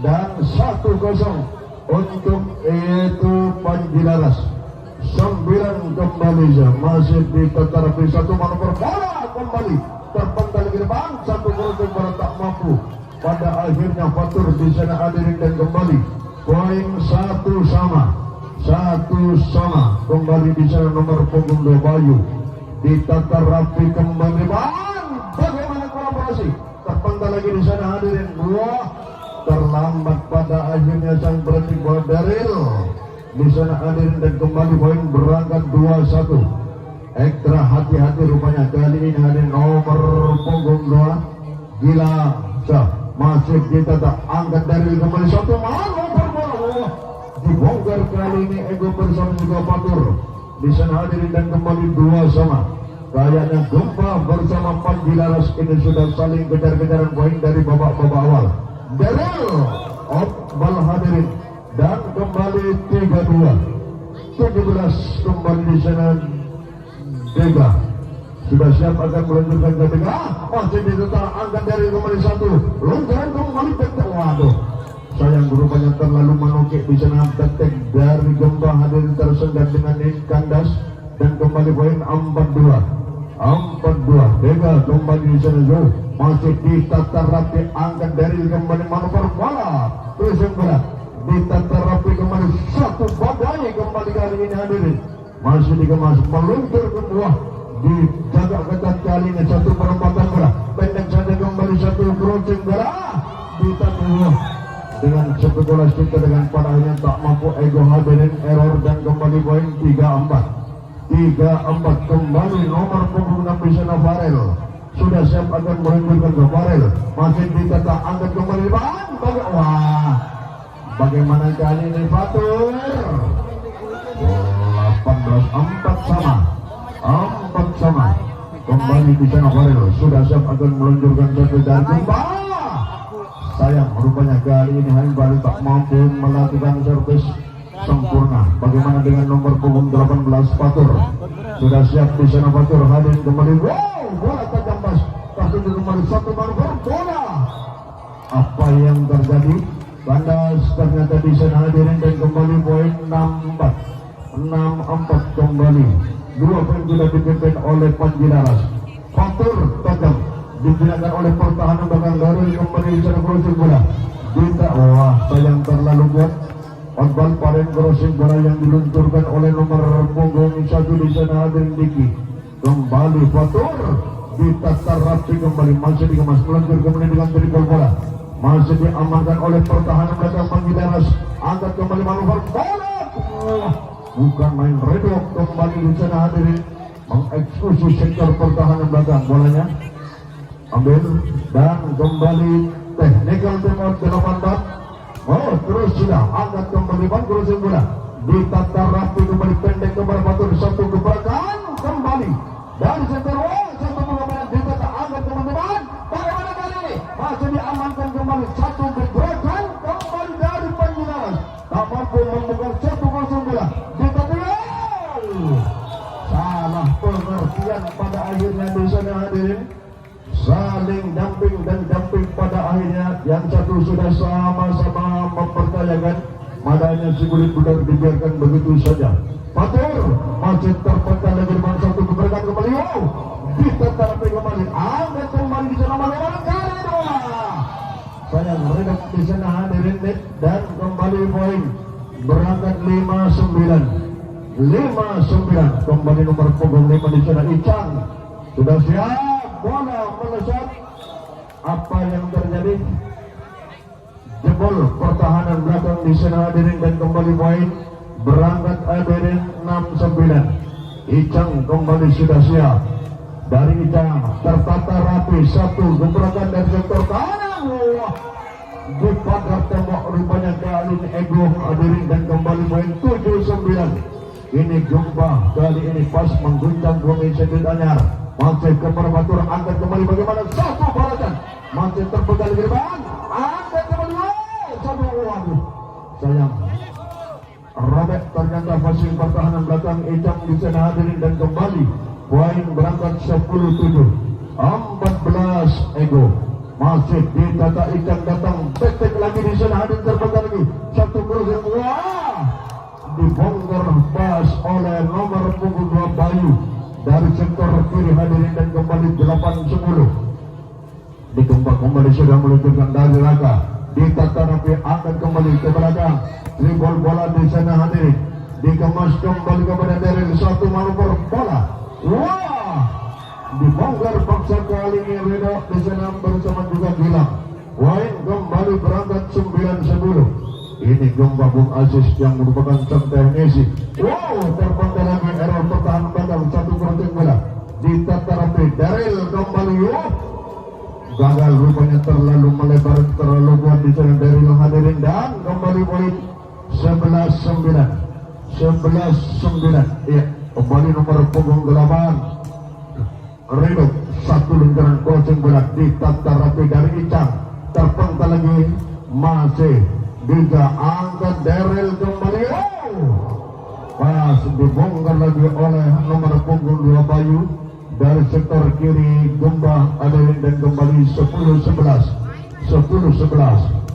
dan 1-0 untuk itu Panji Laras. 9 kembali masih di tetapi satu manuver bola kembali terpental ke depan, satu crossing bola tak mampu. Pada akhirnya Fatur di sana hadirin dan kembali poin 1-1 kembali di sana nomor punggung 2 Bayu ditata rapi kembali bang. Bagaimana kolaborasi terpental lagi di sana hadirin. Wah, terlambat pada akhirnya sang berarti bola Daryl di sana hadirin dan kembali poin berangkat 2-1. Ekstra hati-hati rupanya kali ini hadirin nomor punggung 2 Gila masih ditata angkat Daryl kembali satu malu berbola dibongkar kali ini Ego bersama juga Fatur di sana hadirin dan kembali 2-2. Kayaknya gempa bersama Panji Laras ini sudah saling kejar-kejaran poin dari babak-babak awal. Daryl bal hadirin dan kembali 3-2. 17 kembali di sana Dega sudah siap akan melanjutkan ke Dega. Masih ditata angkat dari kembali 1 lontaran kembali Tetek. Waduh, sayang rupanya terlalu menukik di sana Tetek dari gempa hadirin tersendat dengan kandas dan kembali poin 4-2. Dega kembali di sana jauh masih ditata rapi angkat dari kembali manuver bola terus bola ditata rapi kembali satu badai kembali kali ini hadirin masih dikemas meluncur ke bawah dijaga ketat kali ini satu perempatan bola pendek saja kembali satu crossing bola ditata bawah dengan satu bola kita dengan pada akhirnya tak mampu Ego hadirin error dan kembali poin 3-4 kembali nomor punggung 6 di sana Farel sudah siap akan melanjutkan ke Farel masih ditata angkat kembali bang. Bagaimana kali ini Fatur 4 sama kembali di sana Farel sudah siap akan meluncurkan satu dan gempa. Sayang rupanya kali ini Baru tak mampu melakukan servis sempurna. Bagaimana dengan nomor punggung 18 Fatur sudah siap di sana Fatur hadir kembali. Bola tajam pas tapi kembali satu manuver bola. Apa yang terjadi? Kandas ternyata di sana hadirin dan kembali poin 6-4 kembali. 2 poin sudah dipimpin oleh Panji Laras. Fatur tajam digunakan oleh pertahanan belakang Daryl kembali di sana crossing bola. Sayang terlalu kuat. Outball paling crossing bola yang diluncurkan oleh nomor punggung 1 di sana hadirin Diki. Kembali Fatur ditata rapi kembali masih dikemas meluncur kemudian dengan triple bola masih diamankan oleh pertahanan belakang Panji Laras. Angkat kembali manuver bola bukan main redok kembali di sana hadirin mengeksekusi sektor pertahanan belakang bolanya ambil dan kembali technical timeout 8 terus sudah angkat kembali bang crossing bola ditata rapi kembali pendek kembali Fatur satu gebrakan kembali dari center satu bola ditata angkat kembali bang. Bagaimana kali ini masih diamankan kembali satu gebrakan kembali dari Panji Laras tak mampu membuka satu crossing bola ditata salah pengertian pada akhirnya di sana hadirin saling damping dan damping pada akhirnya yang satu sudah sama-sama mempercayakan madanya si kulit benar dibiarkan begitu saja. Fatur masih terpental lagi dengan satu keberkan kembali ditetapi kembali angkat kembali di sana bagaimana kali dua sayang redak di sana hadirin dan kembali poin berangkat 5-9 kembali nomor punggung 5 di sana Icang sudah siap bola melesat. Apa yang terjadi? Jebol pertahanan belakang di sana hadirin dan kembali poin berangkat hadirin 6-9. Icang kembali sudah siap dari Icang tertata rapi satu gebrakan dari sektor kanan dipagar tembok rupanya kali ini Ego hadirin dan kembali poin 7-9. Ini gempa kali ini pas mengguncang bumi Sendit Anyar. Masih ke Fatur angkat kembali bagaimana satu balasan masih terpegal di depan angkat kembali satu sayang robek ternyata fasih pertahanan belakang Icang di sana hadirin dan kembali poin berangkat 10-7 14 Ego masih ditata ikan datang betek lagi di sana hadir terbakar lagi satu crossing wah dibongkar pas oleh nomor punggung 2 Bayu dari sektor kiri hadirin dan kembali 8-10 dikembang kembali sudah meluncurkan dari Raka ditata rapi angkat kembali ke belakang dribble bola di sana hadirin dikemas kembali kepada Daryl satu manuver bola wah dibongkar paksa kali ini Redo di sana bersama juga Gilang Wain kembali berangkat 9-10 ini Gemba Bung Aziz yang merupakan sang teknisi wow terbangkan lagi error pertahanan belakang satu crossing bola ditata rapi Daryl kembali gagal rupanya terlalu melebar terlalu kuat di sana dari hadirin dan kembali poin 11-9 iya kembali nomor punggung 8 Ridho satu luncuran crossing bola ditata rapi dari Icang terpental lagi masih bisa angkat Daryl kembali pas dibongkar lagi oleh nomor punggung 2 Bayu dari sektor kiri Gemba Adeline dan kembali 10-11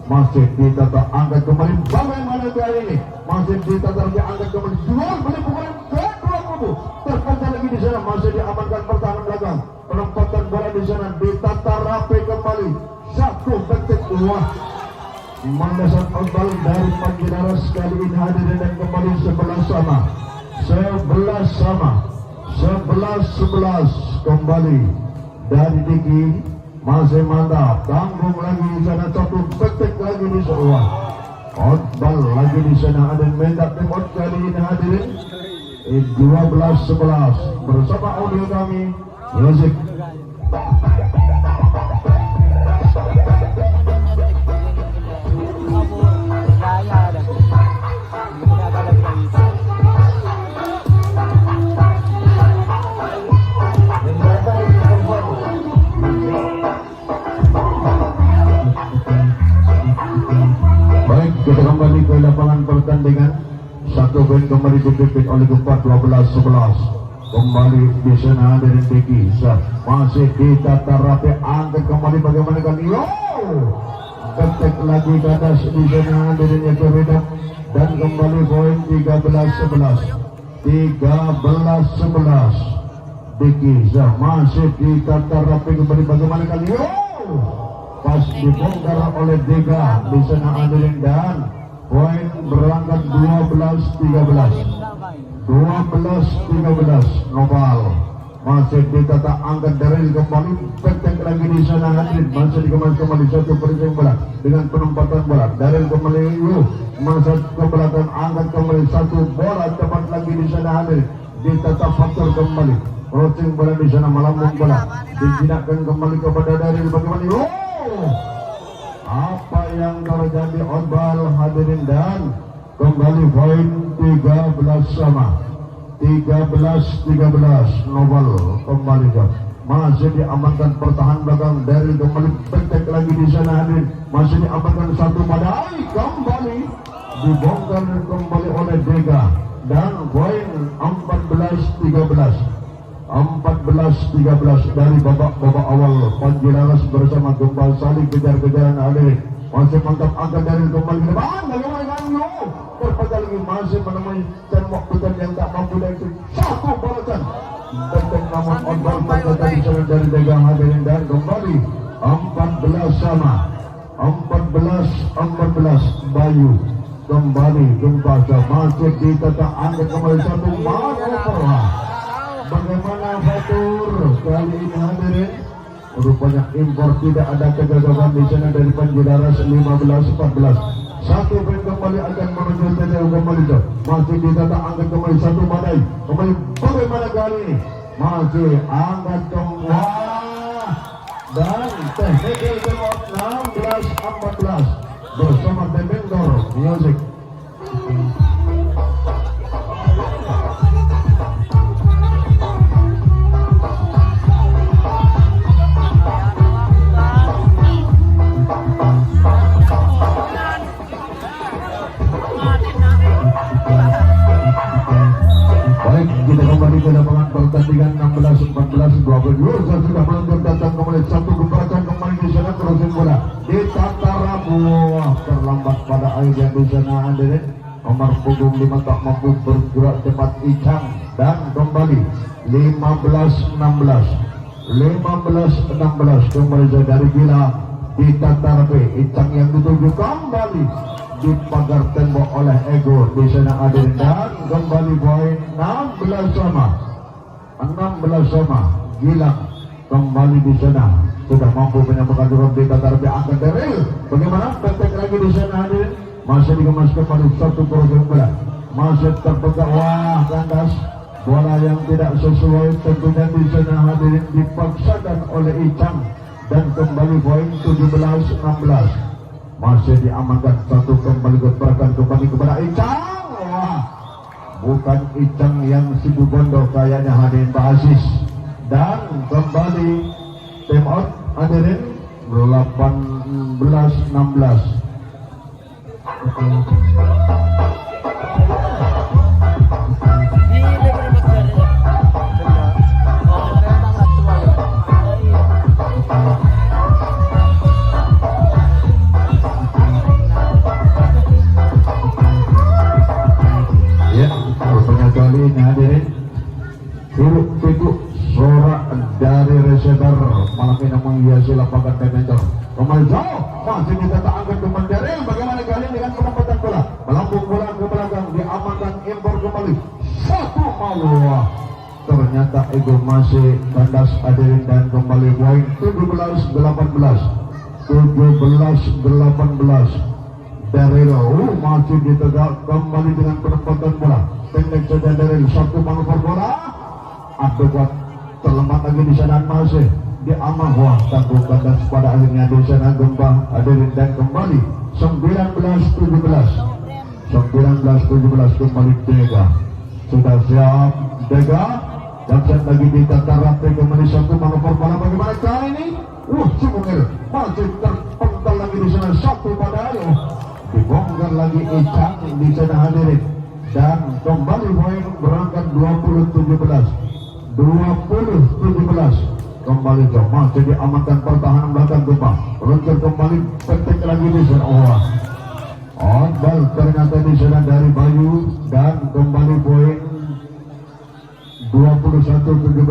masih ditata angkat kembali bagaimana kali ini masih ditata lagi angkat kembali jual beli pukulan kedua kubu terpental lagi di sana masih diamankan pertahanan belakang penempatan bola di sana ditata rapi kembali satu detik wah mandasan ombal dari Panjilaras kali ini hadirin dan kembali 11 kembali dari Diki masih mantap tanggung lagi di sana satu detik lagi di sana outball lagi di sana ada mendak timot kali ini hadirin 12-11 bersama audio kami music kita kembali ke lapangan pertandingan satu poin kembali dipimpin oleh Gempa 12-11 kembali di sana dari Diki masih ditata rapi angkat kembali bagaimana kali ketek lagi ke atas di sana dari Nyekerida dan kembali poin 13-11 Diki masih ditata rapi kembali bagaimana kali pas dibongkar oleh Dega di sana hadirin dan poin berangkat 12-13 Nopal masih ditata angkat dari kembali petek lagi di sana hadirin masih dikemas kembali satu persen bola dengan penempatan bola dari kembali masih ke belakang angkat kembali satu bola cepat lagi di sana hadirin ditata faktor kembali crossing bola di sana melambung bola dijinakkan kembali kepada dari bagaimana apa yang terjadi outball hadirin dan kembali poin 13 Nobel kembali masih diamankan pertahanan belakang dari kembali petek lagi di sana hadirin masih diamankan satu badai kembali dibongkar kembali oleh Dega dan poin 14-13 dari babak awal Panjilaras bersama Gempa saling kejar-kejaran hadirin masih mantap angkat dari kembali ke depan bagaimana terpecah lagi masih menemui dan waktukan yang tak mampu dari satu balasan penting namun outball terjadi dari Dega hadirin dan kembali 14 Bayu kembali Gempa masih ditata angkat kembali satu manuver bagaimana Fatur kali ini hadirin rupanya impor tidak ada kegagalan di sana dari Panjilaras 15-14 satu poin kembali akan menuju TTU kembali masih ditata angkat kembali satu badai kembali bagaimana kali ini masih angkat kembali dan technical timeout 16-14 bersama Tembendor Music. Kita kembali ke lapangan pertandingan 16-14 sudah meluncur datang kembali satu gebrakan kembali di sana terus nomor punggung 5 tak mampu bergerak cepat Icang dan kembali 15-16 kembali dari Gilang ditata rapi. Icang yang dituju kembali di pagar tembok oleh Ego di sana hadir dan kembali poin 16 sama Gilang kembali di sana sudah mampu menyambungkan drum di tata rapi akan deril. Bagaimana petek lagi di sana hadir masih dikemas kembali satu program bola masih terpegang. Wah, kandas bola yang tidak sesuai tentunya di sana hadirin dipaksakan oleh Icang dan kembali poin 17-16 masih diamankan satu kembali gebrakan kembali kepada Icang. Wah, bukan Icang yang sibuk bondo kayaknya hadirin Pak Aziz dan kembali time out hadirin 18-16. Kali ini hadirin hidup sorak dari receiver malam ini menghiasi lapangan diameter kembali jauh masih kita tak angkat kembali dari bagaimana kali ini dengan penempatan bola melambung bola ke belakang diamankan impor kembali satu malu. Ternyata Ego masih kandas hadirin dan kembali poin 17-18 Daryl masih ditegak kembali dengan penempatan bola pendek saja Daryl satu manuver bola Abdul terlembat lagi di sana masih di Amahwa tangguh kandas pada akhirnya di sana gempa hadirin dan kembali 19-17 kembali Dega sudah siap Dega dan lagi ditata rapi kembali satu manuver bola bagaimana kali ini Cimungil masih terpental lagi di sana satu pada ayo dibongkar lagi Icang di sana hadirin dan kembali poin berangkat 20-17 kembali jauh masih diamankan pertahanan belakang gempa luncur kembali petik lagi di sana Bal ternyata di sana dari Bayu dan kembali poin 21-17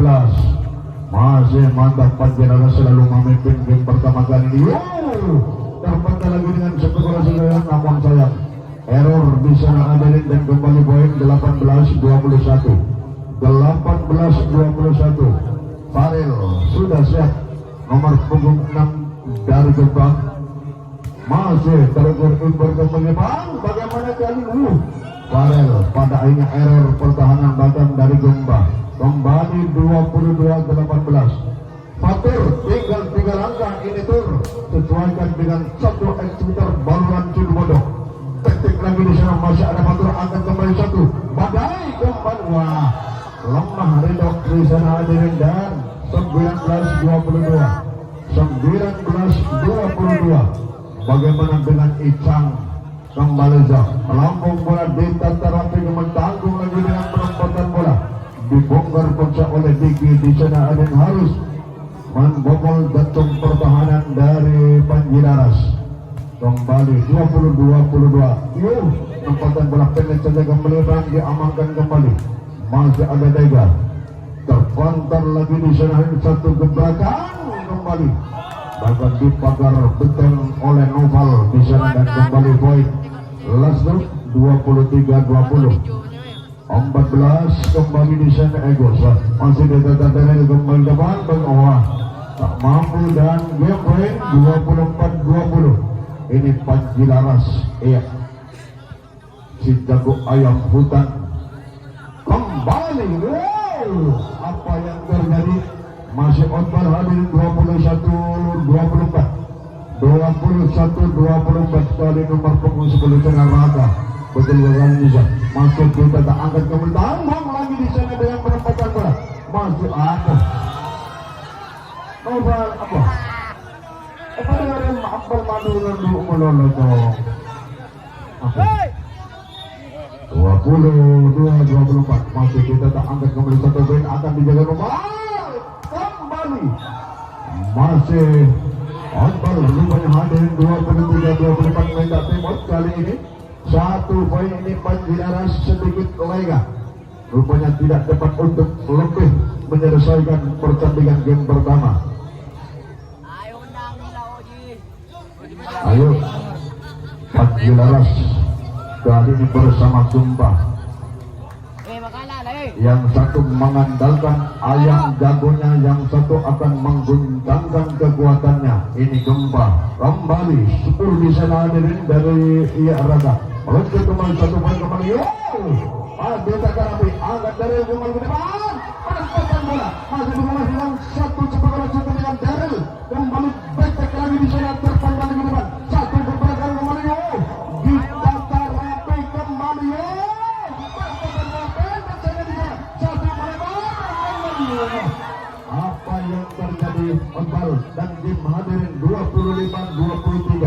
masih mantap Panjenara selalu memimpin game pertama kali ini. Terpental lagi dengan skor yang namun sayang error di sana hadirin dan kembali poin 18-21 Farel sudah siap nomor punggung 6 dari Gebang masih terukur impor kembali bagaimana kali ini Farel pada akhirnya error pertahanan belakang dari Gebang kembali 22-18 Fatur tinggal 3 langkah ini tur sesuaikan dengan satu ekspiter baluran Cibodo teknik lagi di sana masih ada Fatur akan kembali satu badai kembali wah lemah Ridho di sana hadirin dan 19-22 bagaimana dengan Icang kembali jauh melambung bola ditata rapi mentanggung lagi dengan penempatan bola dibongkar paksa oleh Diki di sana ada harus membobol jantung pertahanan dari Panjinaras kembali 20-22 tempatan bola pendek saja kembali dan diamankan kembali masih ada Dega terpantar lagi di sana satu gebrakan kembali bahkan dipagar beton oleh Noval di sana dan kembali poin last 23-20 14 kembali di sana Ego masih ditata dari kembali depan bawah tak mampu dan game point 24-20 ini Panjilaras iya si jago ayam hutan kembali apa yang terjadi masih outbar hadir 21-24 kali nomor punggung 10 tengah rata betul Indonesia masuk kita tak angkat kembali tambang lagi di sana dengan penempatan bola masuk apa Novel apa dengan Ampel Madura dulu melolo dong 22-24 masih kita tak angkat kembali satu poin akan dijaga nomor kembali masih Akbar rupanya hadir 23-24 mendak timur kali ini 1 poin ini Panjinaras sedikit lega. Rupanya tidak dapat untuk lebih menyelesaikan pertandingan game pertama. Ayo Panjinaras kali ini bersama Jumpa. Yang satu mengandalkan ayam jagonya, yang satu akan mengguncangkan kekuatannya. Ini Gempa kembali 10 di sana hadirin dari Raga. Meluncur kembali 1 poin kembali. Beta Karapi angkat dari kembali ke depan. Melepaskan bola. Masih bermain dengan 1 cepat cukup dengan Daryl. Kembali Beta lagi di sana terpandang ke depan. 1 berperang kembali. Ditata rapi kembali. Apa yang terjadi Onbal dan tim hadirin 25-23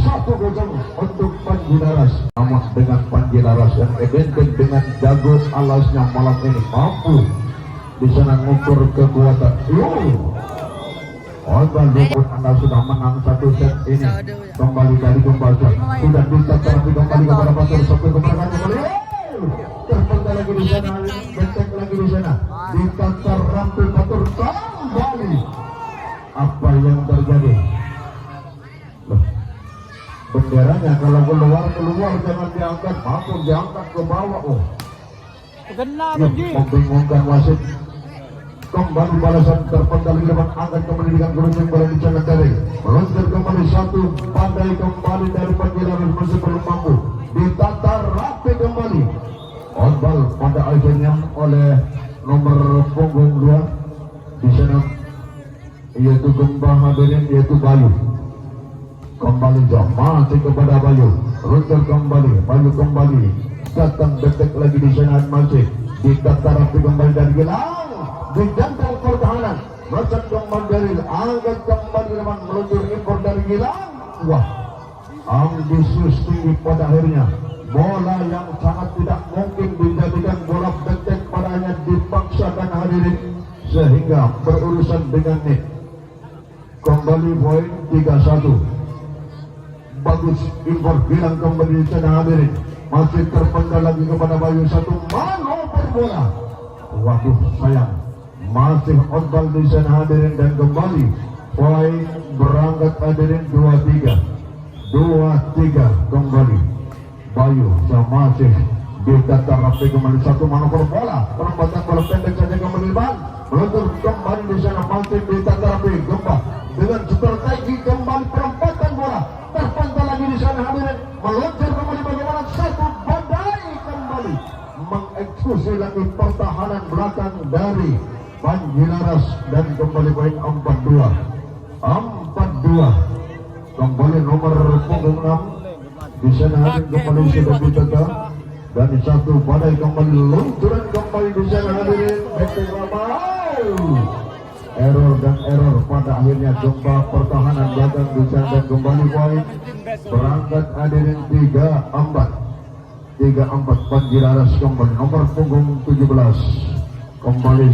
1-0 untuk Panjinaras. Namun dengan Panjinaras yang identik dengan jago alasnya malam ini mampu di sana mengukur kekuatan. Onbal Luput Anda sudah menang 1 set ini. Kembali dari Gembasa sudah ditata rapi kembali kepada Pasir sampai kemenangan kembali. Terpendam lagi di sana, becek lagi di sana. Ditata rapi Patur kembali. Apa yang terjadi? Benderanya kalau keluar jangan diangkat, maupun diangkat ke bawah. Membingungkan wasit. Kembali balasan terpendam di depan, angkat kembali dengan geruncing bola di sana dari. Meluncur kembali 1 pandai kembali dari Panjinaras masih belum mampu. Ditata rapi kembali. Onbal pada akhirnya oleh nomor punggung 2 di sana yaitu Gempa hadirin, yaitu Bayu. Kembali jauh masih kepada Bayu. Runtur kembali, Bayu kembali. Datang detek lagi di sana masih. Ditata rapi kembali dari Gilang. Dijangkau pertahanan. Macam kembali dari angkat kembali depan meluncur impor dari Gilang. Wah, ambisius tinggi pada akhirnya. Bola yang sangat tidak mungkin dijadikan bola detek padanya dipaksakan hadirin sehingga berurusan dengan net. Kembali poin 3-1. Bagus impor Gilang kembali di sana hadirin. Masih terpendam lagi kepada Bayu 1 manoper bola. Waduh sayang. Masih Onbal di sana hadirin dan kembali poin berangkat hadirin 2-3 kembali. Bayu masih ditata rapi kembali 1 manoper bola. Perempatan bola pendek saja kembali bang. Meluncur kembali di sana masih ditata rapi. Gempa dengan strategi kembali perempatan bola. Terpantal lagi di sana hadirin. Meluncur kembali bagaimana 1 badai kembali mengeksekusi lagi pertahanan belakang dari Panjinaras dan kembali poin 4-2 kembali nomor punggung 6 di sana hadirin kembali sudah ditata dan 1 badai kembali luncuran kembali di sana hadirin. Error pada akhirnya Gempa pertahanan belakang di sana dan kembali poin berangkat hadirin 3-4 Panjinaras kembali nomor punggung 17 kembali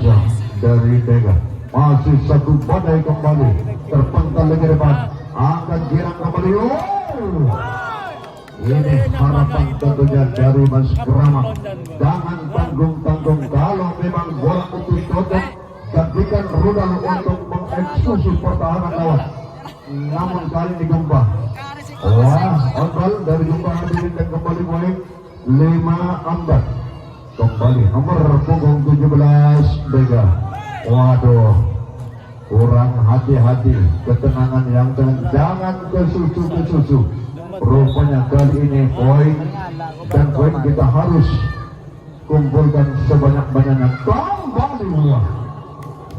dari Tega. Masih 1 badai kembali terpental lagi depan, angkat girang kembali. Ini harapan tentunya dari Mas Brahma. Jangan tanggung-tanggung, kalau memang bola itu cocok jadikan rudal untuk mengeksekusi pertahanan lawan. Namun kali ini Gempa, Onbal dari Gempa hadirin dan kembali poin 5-4 kembali nomor punggung 17 Bega. Waduh, kurang hati-hati, ketenangan yang jangan ke susu. Rupanya kali ini poin dan poin kita harus kumpulkan sebanyak-banyaknya. Kembali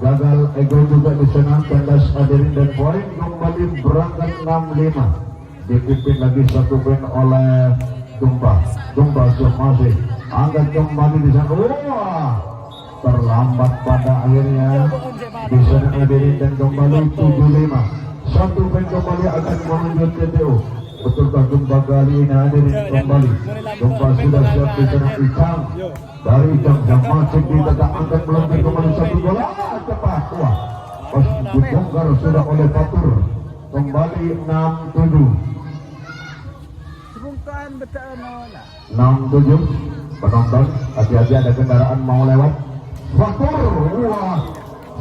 gagal ego juga di sana. Kandas hadirin dan poin kembali berangkat 6-5 dipimpin lagi 1 poin oleh Gempa masih angkat kembali di sana. Terlambat pada akhirnya di sana hadirin dan kembali 7-5 1 poin kembali akan menuju TTO. Betulkah Gempa kali ini hadirin kembali? Gempa sudah siap di sana. Icang dari Icang yang masih ditata angkat melempar kembali 1 bola cepat. Wah, pas dibongkar sudah oleh Patur. Kembali 6-7. 67 penonton, hati-hati ada kendaraan mau lewat. Fatur, wah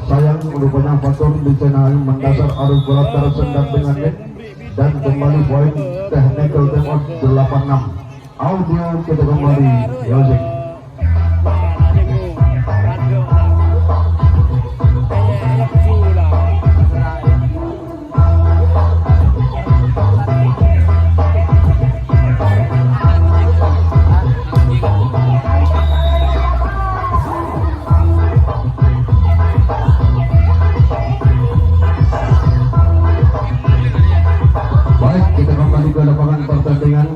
sayang rupanya Fatur di channel mendasar arus bola tersendat dengan net dan kembali poin technical time out 86. Audio kita kembali music.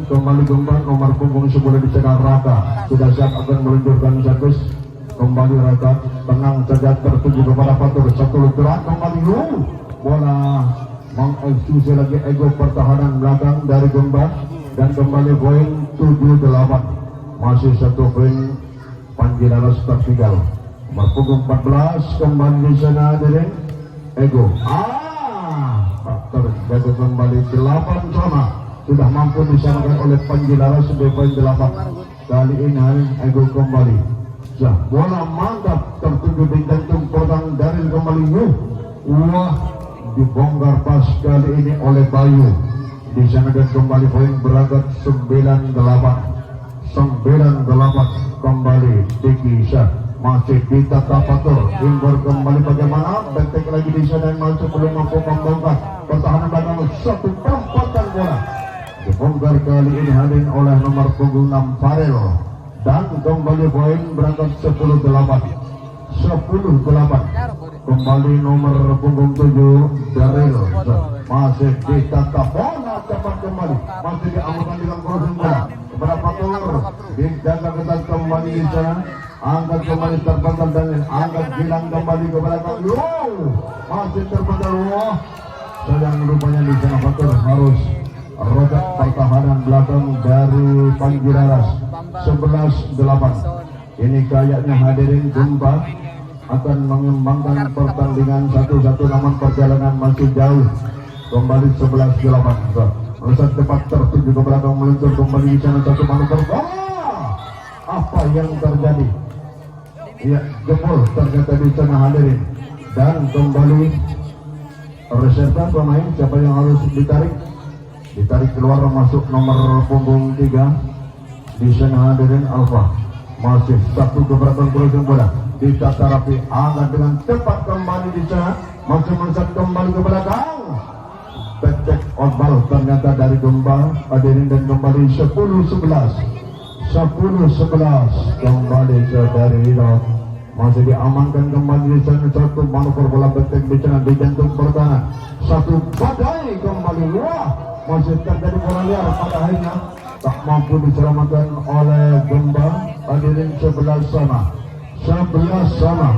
Kembali Gembang nomor punggung sebelah di channel Raka sudah siap akan meluncurkan servis. Kembali Raka tenang saja tertuju kepada Fatur, satu lucuran kembali bola mengeksekusi lagi ego pertahanan belakang dari Gembang dan kembali poin 78, masih satu poin Panji Laras tertinggal. Nomor punggung 14 kembali di sana dari ego Fatur jaga kembali 8 sama sudah mampu disamakan oleh Panji Laras sebagai poin 8. Kali ini ego kembali. Bola mantap tertuju di jantung pertahanan dari kembali. Wah, dibongkar pas kali ini oleh Bayu. Di sana dan kembali poin berangkat 98 kembali Dikisah masih ditata Fatur. Imbor kembali bagaimana? Bentek lagi di sana yang masih belum mampu membongkar pertahanan belakang. Satu perempatan bola dibongkar kali ini hadir oleh nomor punggung 6 Farel dan kembali poin berangkat 10-8 kembali nomor punggung 7 Daril masih ditata bola cepat kembali masih diamankan dengan crossing bola kepada Fatur dijaga ketat kembali di sana angkat kembali terpental dan angkat bilang kembali ke belakang masih terpental. Wah sedang rupanya di sana Fatur harus rodak pertahanan belakang dari Panji Laras 11-8. Ini kayaknya hadirin Gembang akan mengembangkan pertandingan satu-satu namun perjalanan masih jauh. Kembali 11-8. Melesat cepat tertuju ke belakang meluncur kembali di sana satu manuver. Apa yang terjadi? Ya jebol ternyata di sana hadirin dan kembali reserva pemain siapa yang harus ditarik keluar masuk nomor punggung 3 di sana hadirin Alfa masih satu gebrakan crossing bola ditata rapi angkat dengan cepat kembali di sana masih melesat kembali ke belakang becek outball ternyata dari Gembang hadirin dan kembali 10-11 kembali dari Ridho masih diamankan kembali di sana satu manuver bola becek di sana di jantung pertahanan satu badai kembali. Wah masih terjadi bola liar pada akhirnya tak mampu diselamatkan oleh Gembang hadirin 11 sama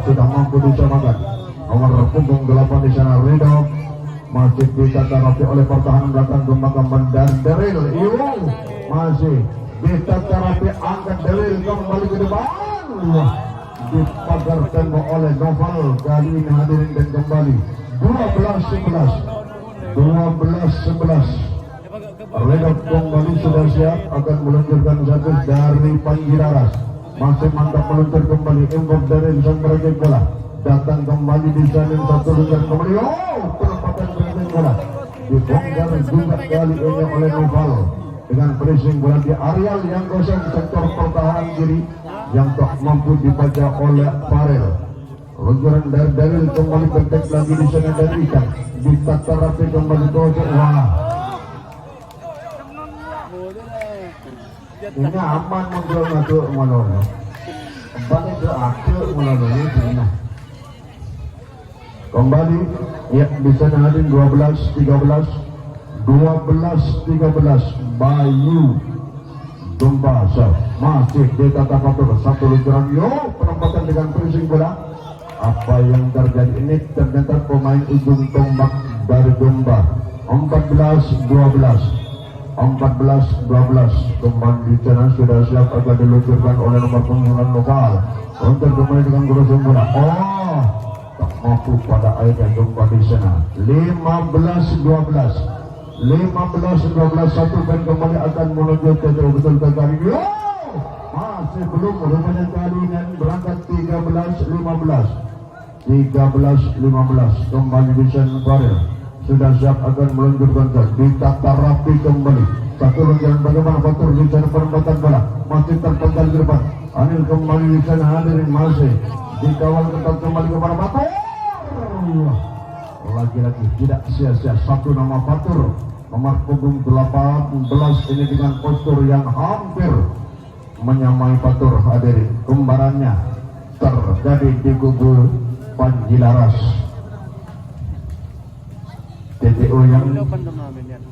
sudah mampu diselamatkan nomor punggung 8 di sana Ridho masih ditata rapi oleh pertahanan belakang Gembang dan Daril masih ditata rapi angkat Daril kembali ke depan dipagar tembok oleh Noval kali ini hadirin dan kembali 12-11 Redok kembali sudah siap akan meluncurkan satu dari Panji Laras masih mantap meluncur kembali import dari sang merajik bola datang kembali di sana satu luncur kembali penempatan pressing bola dibongkar juga kali ini oleh Noval dengan pressing bola di areal yang kosong sektor pertahanan kiri yang tak mampu dibaca oleh Farel. Luncuran dari Daril kembali bentek lagi di sana dari Ikan ditata rapi kembali kosong. Ini aman muncul masuk menolong. Empat itu akhir menolong ini. Kembali ya di sana hadir 12-13 Bayu Dumbasa masih ditata Fatur satu luncuran penempatan dengan pressing bola. Apa yang terjadi ini ternyata pemain ujung tombak dari Dumba 14-12 kembali di sana sudah siap akan diluncurkan oleh nomor punggung Noval untuk kembali dengan crossing bola. Tak mampu pada akhirnya Dumba di sana 15-12 15-12 satu dan kembali akan menuju ke jauh betul ke kali ini. Masih belum rupanya kali ini berangkat 13-15 kembali Vision Barrel sudah siap akan meluncurkan ke ditata rapi kembali satu luncuran bagaimana Batur di sana perempatan bola masih terpental ke depan Anil kembali di sana hadirin masih dikawal ketat kembali kepada Batur lagi-lagi tidak sia-sia satu nama Batur nomor punggung 18 ini dengan postur yang hampir menyamai Batur hadirin kembarannya terjadi di kubu Panji Laras. TTO yang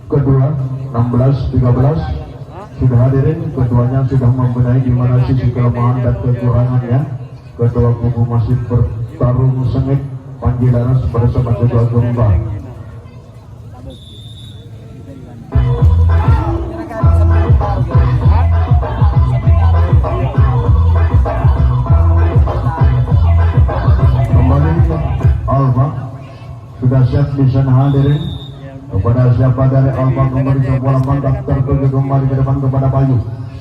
kedua 16-13 sudah hadirin keduanya sudah membenahi di mana sisi kelemahan dan kekurangannya kedua kubu masih bertarung sengit Panji Laras bersama kedua Gemba. Alfa sudah siap di sana hadirin kepada siapa dari Alfa kembali ke bola mantap tertuju kembali ke depan kepada Bayu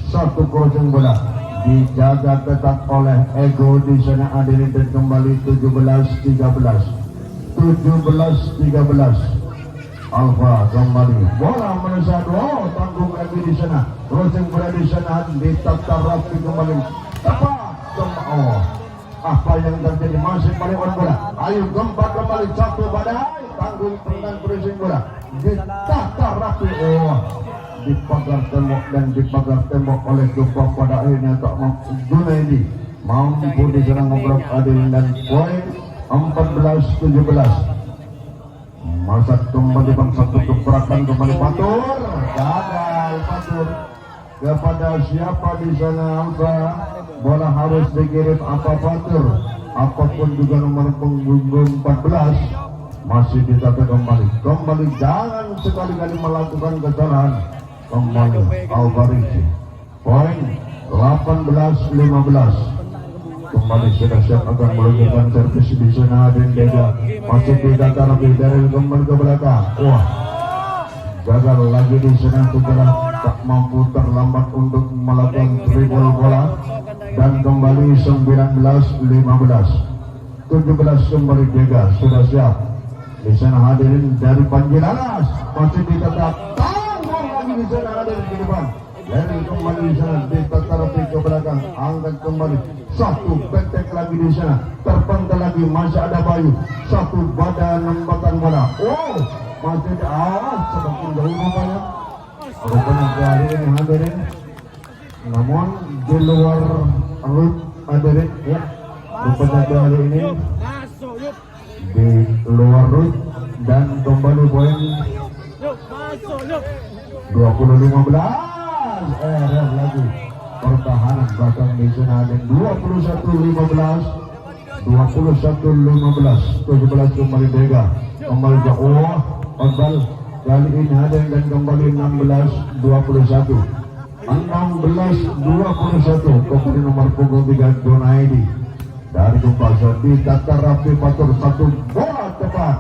satu crossing bola dijaga ketat oleh Ego di sana hadirin dan kembali 17-13 Alfa kembali bola melesat tanggung lagi di sana crossing bola di sana ditata rapi kembali tepat apa yang terjadi masih paling bola ayo Gempa kembali satu badai tanggung tengah pressing bola ditata rapi dipagar tembok dan dipagar tembok oleh Gempa pada akhirnya tak Junaidi mampu diserang ngobrol adil dan poin 14-17 masa kembali bang satu keperakan kembali Batur gagal Batur kepada siapa di sana Alfa bola harus dikirim apa Batur apapun juga nomor punggung 14 masih ditata kembali jangan sekali-kali melakukan kesalahan kembali Alvarisi poin 18-15 kembali sudah siap akan meluncurkan servis di sana dan Dega masih ditata lebih dari kembali ke belakang gagal lagi di sana setelah tak mampu terlambat untuk melakukan dribble bola dan kembali 19-15 17 kembali Dega sudah siap di sana hadirin dari Panji Laras masih ditetap tanggung lagi di sana hadirin di depan dari kembali di sana ditata rapi ke belakang angkat kembali satu petek lagi di sana terpental lagi masih ada Bayu satu badan nembatan bola masih semakin jauh rupanya kali ini hadirin namun di luar root hadirin ya rupanya kali ini di luar root dan kembali poin 20-15 lagi pertahanan bahkan di sana ada 21-15 17 kembali Dega kembali ke Ogbal kali ini ada dan kembali 16-21 kembali nomor punggung 3 Junaidi dari Kumpasar ditata rapi Batur satu bola tepat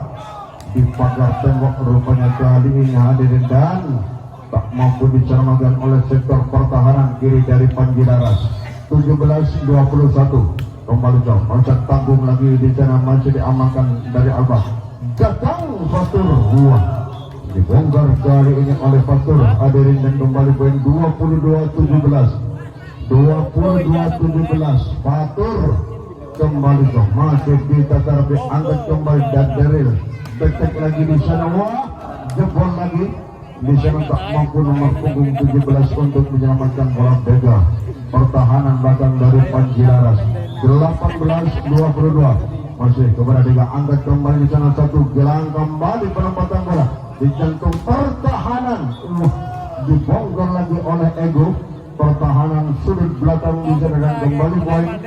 dipagar tembok rupanya kali ini hadirin dan tak mampu diselamatkan oleh sektor pertahanan kiri dari Panji Laras 17-21 kembali jauh loncat tanggung lagi di sana masih diamankan dari Alba datang Batur dibongkar kali ini oleh Batur hadirin dan kembali poin 22-17 Batur kembali dong masih ditata rapi angkat kembali dan Deril betek lagi di sana jebol lagi di sana tak mampu nomor punggung 17 untuk menyelamatkan bola Dega pertahanan belakang dari Panji Laras 18-22 masih kepada Dega angkat kembali di sana satu gelang kembali penempatan bola di jantung pertahanan dibongkar lagi oleh Ego pertahanan sudut belakang di sana dan kembali poin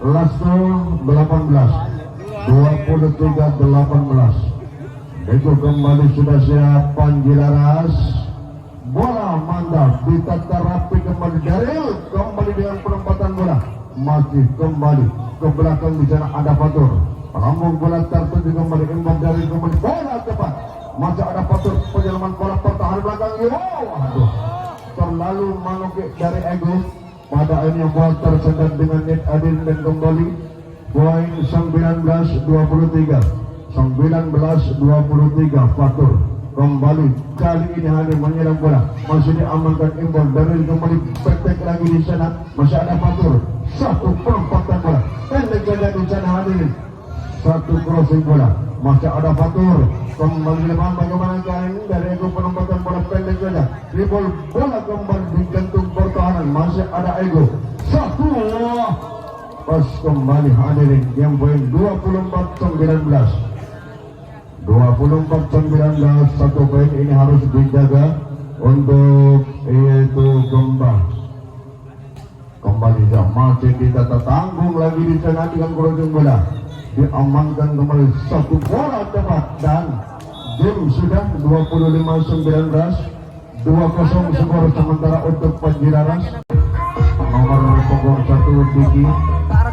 Lasto 18 23-18 Ego kembali sudah siap Panji Laras bola mantap ditata rapi kembali dari kembali dengan penempatan bola masih kembali ke belakang di sana ada Batur melambung bola tertuju kembali imbang dari kembali bola tepat masih ada Fatur penyelaman bola pertahanan belakang. Yo, aduh, terlalu mengukir dari Ego. Pada ini yang bola tersendat dengan net adil dan kembali poin 19-23 Fatur kembali kali ini hanya menyerang bola, masih diamankan imbal dari kembali petek lagi di sana, masih ada Fatur satu perempatan bola pendek saja di sana hadirin, satu crossing bola, masih ada Fatur kembali depan. Bagaimana kali ini dari Ego penempatan bola pendek saja, dribble bola kembali di gantung pertahanan, masih ada Ego satu pas kembali hadirin yang poin 24-19 satu poin ini harus dijaga untuk itu kembali masih kita tanggung lagi di sana dengan crossing bola, diamankan kembali satu bola tepat dan game sudah 25-19 2-0 skor sementara untuk Panjiraras. Nomor punggung 1 Diki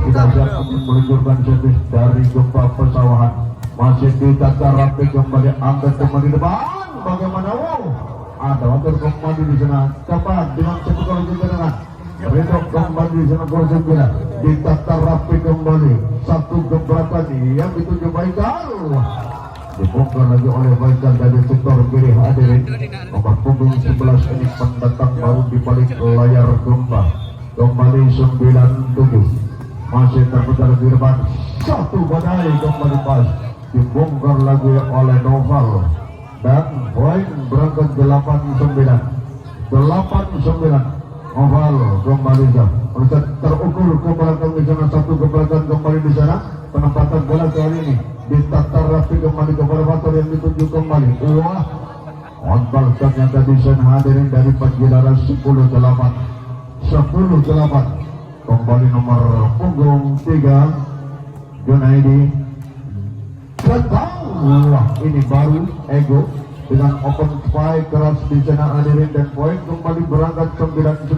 tidak siap untuk meluncurkan servis dari Gempa Pesawahan, masih ditata rapi kembali, angkat kembali depan. Bagaimana? Wow, ada waktu kembali di sana cepat dengan satu kali tendangan. Redok kembali di sana kursi bola, ditata rapi kembali, satu gebrakan yang dituju Baikal, dibongkar lagi oleh Baikal dari sektor kiri hadirin. Nomor punggung 11 ini pendatang baru di balik layar Gempa, kembali 97 masih terputar di depan, satu badai kembali pas, dibongkar lagi oleh Noval dan poin berangkat 8-9 Noval kembali terukur ke belakang di sana, satu ke belakang kembali di sana, penempatan bola kali ini ditata rapi kembali kepada Fatur yang dituju kembali. Wah, outball ternyata di sana hadirin dari Panjiraras 10-8 kembali nomor punggung 3 Junaidi datang. Wah, ini baru Ego dengan open spike keras di sana hadirin, dan poin kembali berangkat 9-10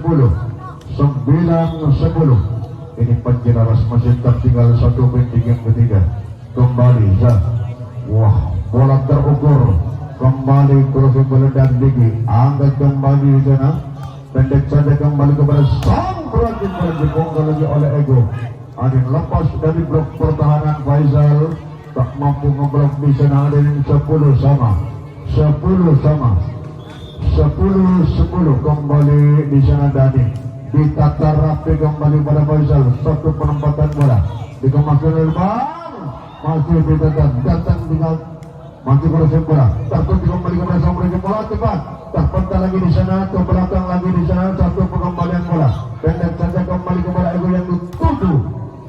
ini Panjiraras masih tertinggal satu poin di game ketiga. Kembali wah, bola terukur kembali crossing bola dan Diki angkat kembali di sana, pendek saja kembali kepada sang beranjing bola, dibongkar lagi oleh Ego. Adin lepas dari blok pertahanan, Faisal tak mampu ngeblok di sana hadirin. 10 kembali di sana Dani, ditata rapi kembali pada Faisal, satu penempatan bola dikemaskan oleh Bang, masih ditata datang dengan masih crossing bola, takut kembali kepada sang beranjing bola cepat, terpental lagi di sana, ke belakang lagi di sana, satu pengembalian bola pendek saja kembali kepada Ego yang dituju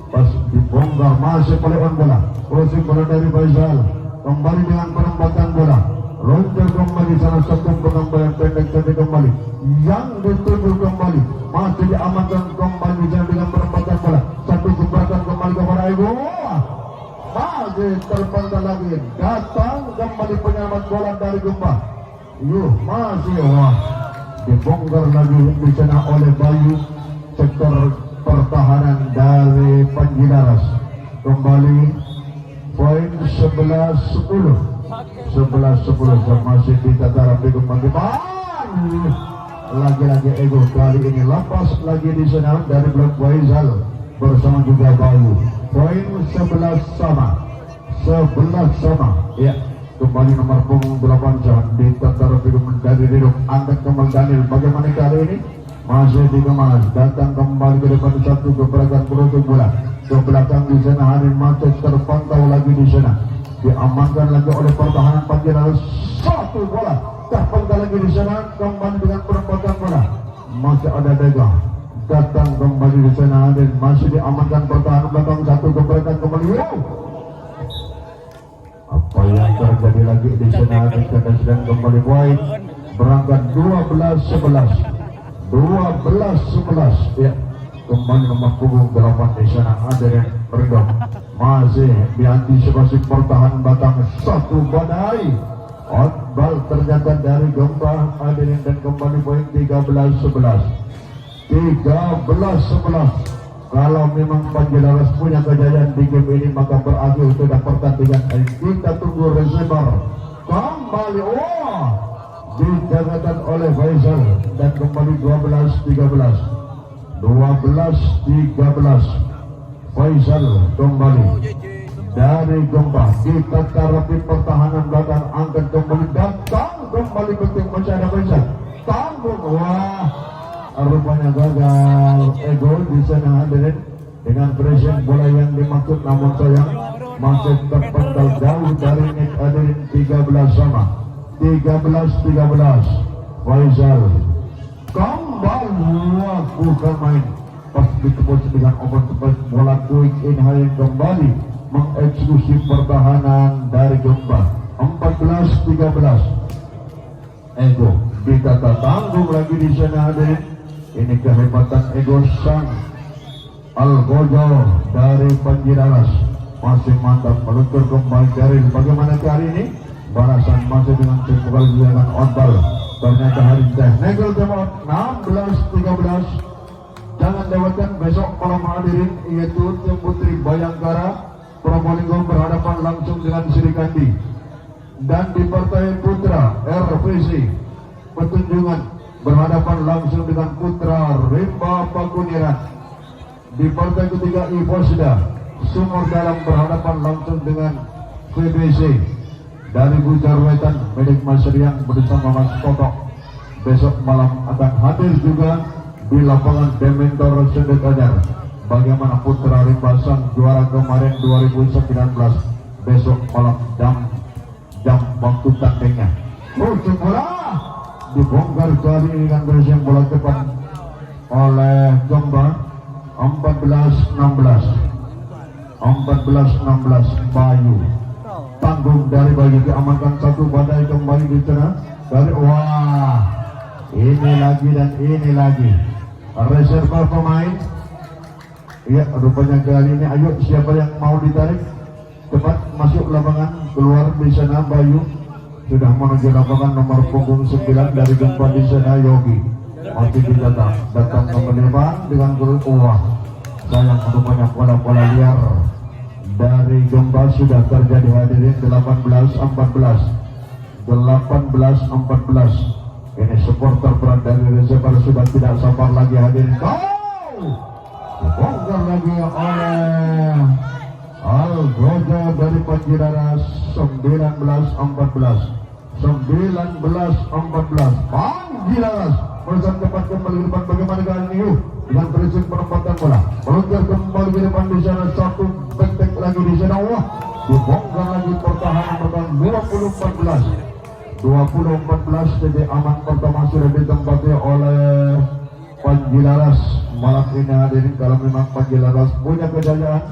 pas dibongkar, masih peluang bola, crossing bola dari Faisal kembali dengan penempatan bola, loncat kembali sana, satu pengembalian pendek saja kembali yang dituju kembali, masih diamankan kembali dengan penempatan bola, satu gebrakan kembali kepada Ego, masih terpental lagi, datang kembali penyelamat bola dari Gempa. Masih dibongkar lagi di sana oleh Bayu, sektor pertahanan dari Panjiraras. Kembali poin 11-10 masih ditata rapi kembali. Lagi-lagi Ego kali ini lepas lagi di sana dari blok Faisal bersama juga Bayu. Poin 11 sama ya. Kembali nomor punggung 8 ditata rapi dari Ridok, angkat kembali Daniel. Bagaimana kali ini masih dikemas, datang kembali ke depan, satu gebrakan crossing bola ke belakang di sana hari, macet terpantau lagi di sana, diamankan lagi oleh pertahanan Panjiraras, satu bola terpantau lagi di sana, kembali dengan penempatan bola, masih ada Dega datang kembali di sana dan masih diamankan pertahanan belakang, satu gebrakan kembali. Apa yang terjadi lagi di sana, kita sedang kembali poin berangkat 12-11 ya. Kembali nomor punggung 8 di sana ada yang Ridho, masih diantisipasi pertahanan Batang, satu badai outball ternyata dari Gempa hadirin, dan kembali poin 13-11. Kalau memang Panjiraras punya kejayaan di game ini, maka berakhir sudah pertandingan. Kita tunggu receiver kembali dijagakan oleh Faisal dan kembali 12-13 Faisal kembali dari Gempa ditata rapi pertahanan belakang angkat kembali datang kembali penting masih ada Faisal tanggung rupanya gagal ego di sana hadirin dengan presiden bola yang dimaksud namun sayang masih terpental jauh dari net hadirin 13 sama 13-13 Faisal kembali bukan main pas ditebus dengan open tepat bola quick in hadirin kembali mengeksekusi pertahanan dari Gempa 14-13 ego ditata tanggung lagi di sana hadirin. Ini kehebatan ego sang Al-Gojo dari Panjiraras masih mantap meluncur kembali dari bagaimana kali ini balasan masih dengan tim dengan outball ternyata hari teh negel temot 16-13 jangan lewatkan besok malam hadirin yaitu tim putri Bayangkara Probolinggo berhadapan langsung dengan Srikandi dan di partai putra RVC Petunjungan berhadapan langsung dengan putra Rimba Pakuniran. Di partai ketiga Iposda Sumur Dalam berhadapan langsung dengan VBC dari Bujar Wetan milik Mas Riang bersama Mas Kotok. Besok malam akan hadir juga di lapangan Dementor Sendet Ajar. Bagaimana putra Rimba sang juara kemarin 2019 besok malam jam waktu tandingnya. Bola dibongkar kali ini dengan bersiap bola cepat oleh Gempa 14-16 Bayu tanggung dari Bayu diamankan satu badai kembali di tengah dari ini lagi dan ini lagi reserva pemain ya rupanya kali ini ayo siapa yang mau ditarik cepat masuk lapangan keluar di sana Bayu sudah menuju lapangan nomor punggung 9 dari Gempa di sana Yogi masih datang ke depan dengan grup sayang rupanya pola-pola liar dari Gempa sudah terjadi hadirin 18-14 ini supporter berat dari Reservoir sudah tidak sabar lagi hadirin dibongkar lagi oleh Al-Gojo dari Panjiraras 19-14 Panjiraras berusaha cepat kembali ke depan bagaimana kali ini dengan prinsip penempatan bola meluncur kembali ke depan di sana satu bentek lagi di sana dibongkar lagi pertahanan bertahan 20-14 jadi aman pertama sudah ditempati oleh Panjiraras malam ini hadirin kalau memang Panjiraras punya kejayaan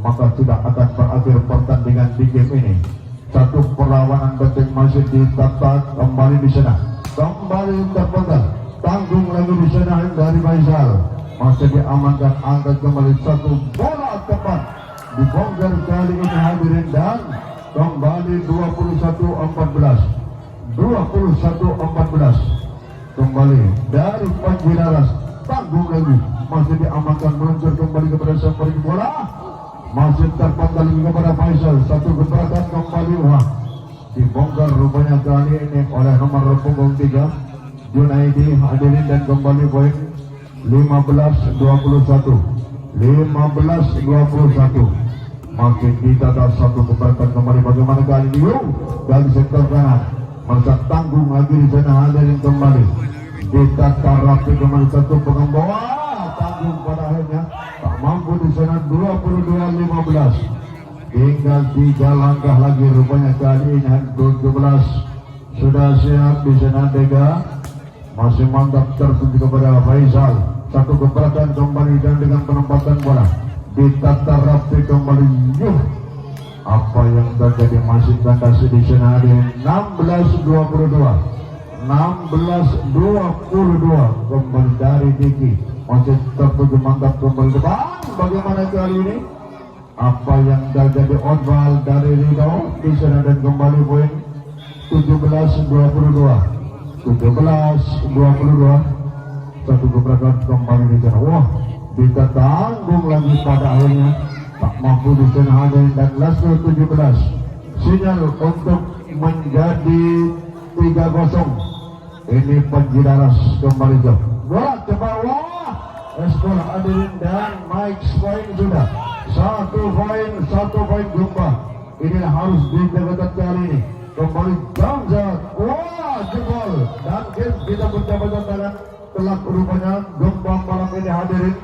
maka sudah akan berakhir pertandingan di game ini. Satu perlawanan penting masih ditata kembali di sana. Kembali terpegang. Tanggung lagi di sana dari Faisal. Masih diamankan angkat kembali satu bola tepat. Dibongkar kali ini hadirin dan kembali 21-14. Kembali dari Panjiraras. Tanggung lagi. Masih diamankan meluncur kembali kepada sang pemilik bola. Masih terpantau lagi kepada Faisal. Satu gebrakan kembali dibongkar rupanya kali ini oleh nomor punggung 3 Junaidi hadirin dan kembali poin 15-21 masih ditata satu gebrakan kembali bagaimana kali ini dari sektor kanan masa tanggung lagi di sana hadirin kembali ditata rapi kembali satu pengembawa tanggung pada akhirnya tak mampu di sana 22-15 tinggal 3 langkah lagi rupanya kali ini 17 sudah siap di sana Dega masih mantap tertuju kepada Faisal satu gebrakan kembali dan dengan penempatan bola ditata rapi kembali apa yang terjadi masih kandasi di sana di 16-22 kembali dari Diki masih tertuju mantap kembali depan bagaimana kali ini apa yang terjadi outball dari Rido di sana dan kembali poin 17-22 satu gebrakan kembali di sana kita tanggung lagi pada akhirnya tak mampu di sana dan last 17 sinyal untuk menjadi 3-0. Ini Panjiraras kembali jauh. Bola ke bawah. Eskol hadirin dan Mike Point sudah 1 poin jumpa. Ini harus dijaga kali ini. Kembali Jamzat. Wah, jebol. Dan game kita berjabat tangan telah rupanya gempa malam ini hadirin.